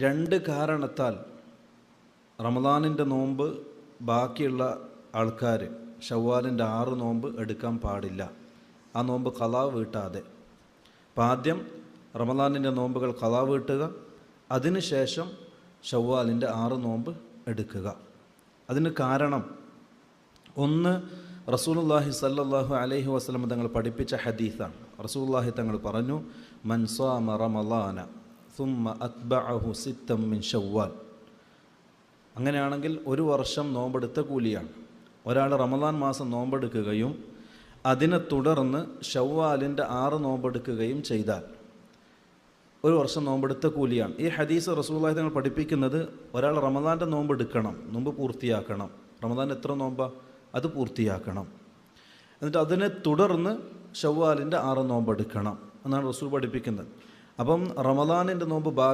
രണ്ട് കാരണത്താൽ റമദാനിൻ്റെ നോമ്പ് ബാക്കിയുള്ള ആൾക്കാർ ഷവ്വാലിൻ്റെ 6 നോമ്പ് എടുക്കാൻ പാടില്ല. ആ നോമ്പ് ഖളാ വീട്ടാതെ. അപ്പം ആദ്യം റമദാനിൻ്റെ നോമ്പുകൾ ഖളാ വീട്ടുക, അതിനുശേഷം ഷവ്വാലിൻ്റെ 6 നോമ്പ് എടുക്കുക. അതിന് കാരണം ഒന്ന്, റസൂലുള്ളാഹി സ്വല്ലല്ലാഹു അലൈഹി വസല്ലം തങ്ങൾ പഠിപ്പിച്ച ഹദീസാണ്. റസൂലുള്ളാഹി തങ്ങൾ പറഞ്ഞു, മൻ സാമ റമളാന സുമ്മ അത്ബഅഹു സിത്തം മിൻ ഷവ്വാൽ. അങ്ങനെയാണെങ്കിൽ ഒരു വർഷം നോമ്പെടുത്ത കൂലിയാണ്. ഒരാൾ റമദാൻ മാസം നോമ്പെടുക്കുകയും അതിനെ തുടർന്ന് ഷവ്വാലിൻ്റെ 6 നോമ്പെടുക്കുകയും ചെയ്താൽ ഒരു വർഷം നോമ്പെടുത്ത കൂലിയാണ്. ഈ ഹദീസ് റസൂലുള്ളാഹി തങ്ങൾ പഠിപ്പിക്കുന്നത് ഒരാൾ റമദാൻ്റെ നോമ്പെടുക്കണം, നോമ്പ് പൂർത്തിയാക്കണം. റമദാൻ എത്ര നോമ്പാ അത് പൂർത്തിയാക്കണം. എന്നിട്ട് അതിനെ തുടർന്ന് ഷവ്വാലിൻ്റെ 6 നോമ്പെടുക്കണം എന്നാണ് റസൂൽ പഠിപ്പിക്കുന്നത്. അപ്പം റമദാനിൻ്റെ നോമ്പ്